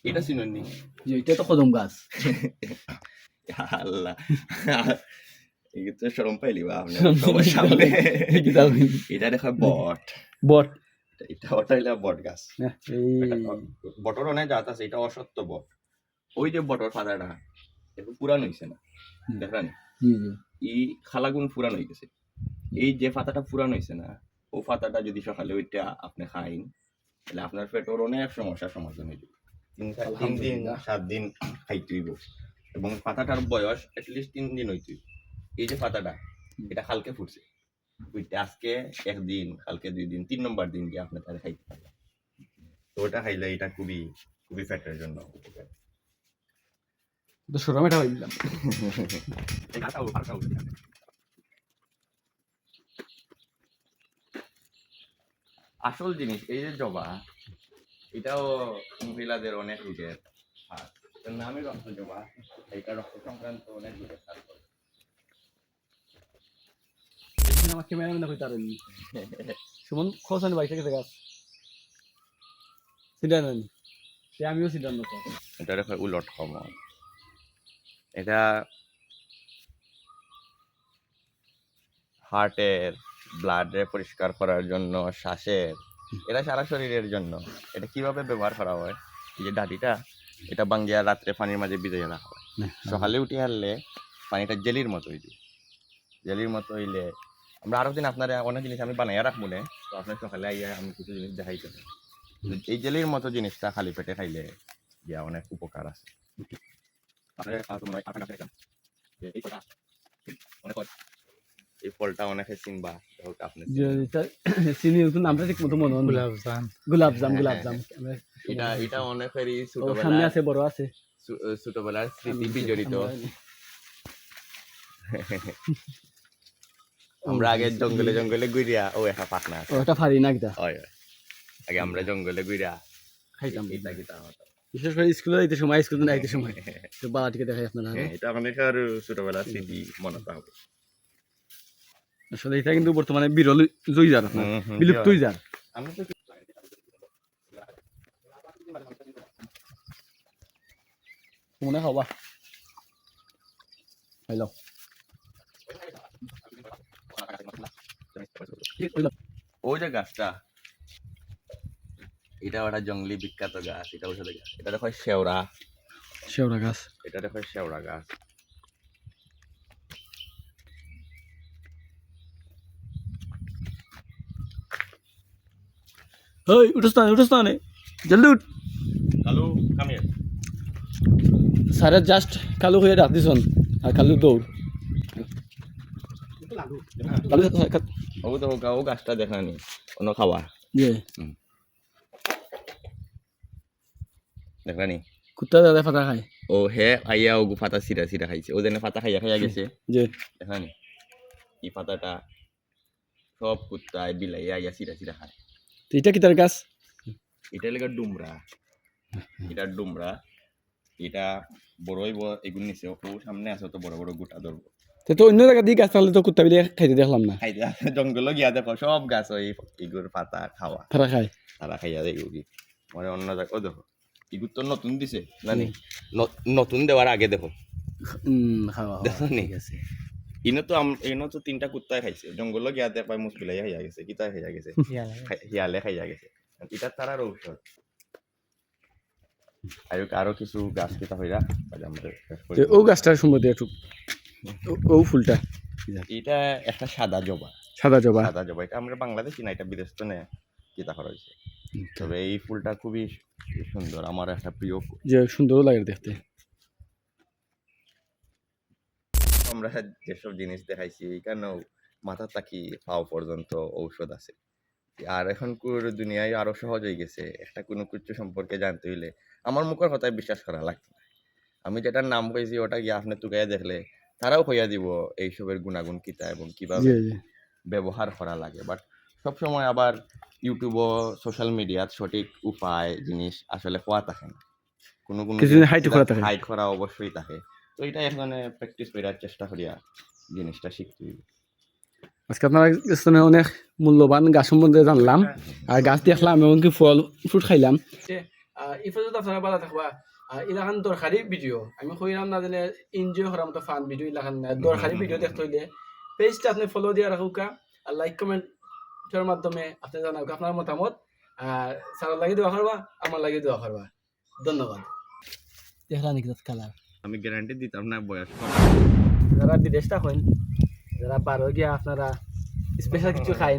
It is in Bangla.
এটা চিননি যে এটা তো কদম গাছ। আল্লাহ এই তো শরম পাইলি বা আপনি সবার সামনে এটা দেখা বট বট এটা ওটাইলা বট গাছ এই বটর অনেক জাত আছে এটা অসত্য বট ওই যে বটর পাতাটা একটু পুরান হয়েছে না দেখলেন জি জি এই খালাগুন পুরান হয়ে গেছে এই যে পাতাটা পুরান হয়েছে না ও পাতাটা যদি সকালে ওইটা আপনি খাইন তাহলে আপনার পেটের অনেক সমস্যার সমাধান হয়ে যাবে 3 দিন 7 দিন খাইতে হইব এবং পাতাটার বয়স অ্যাটলিস্ট 3 দিন হইতে হইব। এই যে পাতাটা এটা কালকে ফুটছে ওইটা আজকে 1 দিন কালকে 2 দিন 3 নম্বর দিন গিয়ে আপনি তাহলে খাইতে পারবেন তো ওটা খাইলে এটা খুবই খুবই ফ্যাটের জন্য উপকার তো শরম এটা হইলাম আসল জিনিস এই যে জবা এটাও মহিলাদের অনেক রোগের এর নামই রক্ত জবা এটা রক্ত সংক্রান্ত অনেক রোগের সার করে আমার ক্যামেরাম্যান দেখো তার সুমন খোসানি বাইক থেকে গাছ সিডান সে আমিও সিডান না এটা দেখো উলট কমন এটা হার্টের ব্লাডে পরিষ্কার করার জন্য শ্বাসের এটা সারা শরীরের জন্য এটা কিভাবে ব্যবহার করা হয় এই যে ডাটিটা এটা বাঙ্গিয়া রাত্রে পানির মাঝে ভিজাইয়া রাখা হয় সকালে উঠে হারলে পানিটা জেলির মতো হইবে জেলির মতো হইলে আমরা আরো দিন আপনার অনেক জিনিস আমি বানাইয়া রাখবো না তো আপনার সকালে আইয়া আমি কিছু জিনিস দেখাইতে পারি এই জেলির মতো জিনিসটা খালি পেটে খাইলে ইয়া অনেক উপকার আছে এই ফলটা অনেকে চিনবা আপনি চিনি কিন্তু নামটা ঠিক মতো মনে হয় গোলাপজাম এটা এটা অনেকেরই সামনে আছে বড় আছে ছোটবেলার স্মৃতি বিজড়িত আমরা আগে জঙ্গলে জঙ্গলে ঘুরিয়া ও একটা পাখনা আছে ওটা ফারি না কিটা হয় আগে আমরা জঙ্গলে ঘুরিয়া খাইতাম এটা কিটা বিশেষ করে স্কুলে যাইতে সময় স্কুলে যাইতে সময় তো বাবাটিকে দেখাই আপনারা এটা অনেকের ছোটবেলার স্মৃতি মনে হবে আসলে এটা কিন্তু বর্তমানে বিরল জয়জার আপনার বিলুপ্ত হইজার আমি তো মনে হবা হ্যালো ওই যে গাছটা এটা একটা জঙ্গলি বিখ্যাত গাছ এটা ওষুধের গাছ এটা দেখো শেওড়া গাছ এটা দেখো শেওড়া গাছ ওই উঠোস না জলদি উঠ কালু কাম হিয়ার সারে জাস্ট কালু হয়ে রাখ দিছন আর কালু দৌড় ও তো ও গাছটা দেখানি অন্য খাওয়া জি দেখানি কুত্তা দাদা ফাটা খায় ও হে আইয়া ও ফাতা সিরা সিরা খাইছে ও যেন ফাতা খাইয়া খাইয়া গেছে জি দেখানি এই পাতাটা সব কুত্তায় বিলাইয়া আইয়া সিরা সিরা খায় তো এটা কি তার গাছ এটা লেগে ডুমরা এটা ডুমরা এটা বড়ই এগুলো নিচে ও সামনে আছে তো বড় বড় গোটা ধরবো তো অন্য জায়গা দিয়ে গাছ তাহলে তো কুত্তা বিলিয়ে খাইতে দেখলাম না খাইতে জঙ্গলে গিয়া দেখো সব গাছ ওই এগুর পাতা খাওয়া তারা খায় তারা খাইয়া দেয় এগুলি মানে অন্য জায়গা ও দেখো এগুর তো নতুন দিছে জানি নতুন দেওয়ার আগে দেখো খাওয়া দেখো নি ইনো তো 3টা কুত্তায় খাইছে জঙ্গলে গিয়া দেখো মুখ বিলাই খাইয়া গেছে কিতা খাইয়া গেছে হিয়ালে খাইয়া গেছে এটা তারার ঔষধ আরো কিছু গাছ কিতা হইরা ও গাছটার সম্বন্ধে একটু ও ফুলটা এটা একটা সাদা জবা এটা আমরা বাংলাদেশি না এটা বিদেশ তো নেই কিতা করা হয়েছে তবে এই ফুলটা খুবই সুন্দর আমার একটা প্রিয় যে সুন্দর লাগে দেখতে আমরা যেসব জিনিস দেখাইছি এখানেও মাথা তাকি পাও পর্যন্ত ঔষধ আছে আর এখনকার দুনিয়ায় আরো সহজ হয়ে গেছে একটা কোনো কিছু সম্পর্কে জানতে হইলে আমার মুখের কথায় বিশ্বাস করা লাগতো না আমি যেটার নাম কইছি ওটা গিয়ে আপনি তুকাইয়া দেখলে তারাও কইয়া দিব এইসবের গুণাগুণ কিতা এবং কিভাবে ব্যবহার করা লাগে বাট সবসময় আবার ইউটিউব ও সোশ্যাল মিডিয়াত সঠিক উপায় জিনিস আসলে হওয়া থাকে না কোনো হাইট করা অবশ্যই থাকে তো এটা এখানে প্র্যাকটিস করার চেষ্টা করিয়া জিনিসটা শিখতে হবে আজকে আপনারা অনেক মূল্যবান গাছ সম্বন্ধে জানলাম আর গাছ দেখলাম এমনকি ফল ফ্রুট খাইলাম এই পর্যন্ত আপনারা ভালো থাকবা ইলাখান দরকারি ভিডিও আমি কইলাম না জানে এনজয় করার মতো ফান ভিডিও ইলাখান দরকারি ভিডিও দেখতে হইলে পেজটা আপনি ফলো দিয়ে রাখুকা আর লাইক কমেন্টের মাধ্যমে আপনি জানাবেন আপনার মতামত আর সারা লাগি দোয়া করবা আমার লাগি দোয়া করবা ধন্যবাদ দেখলাম নাকি কালার আমি গ্যারান্টি দিতাম না বয়স কম। যারা বিদেশ থাকেন যারা পারো গিয়া আপনারা স্পেশাল কিছু খাই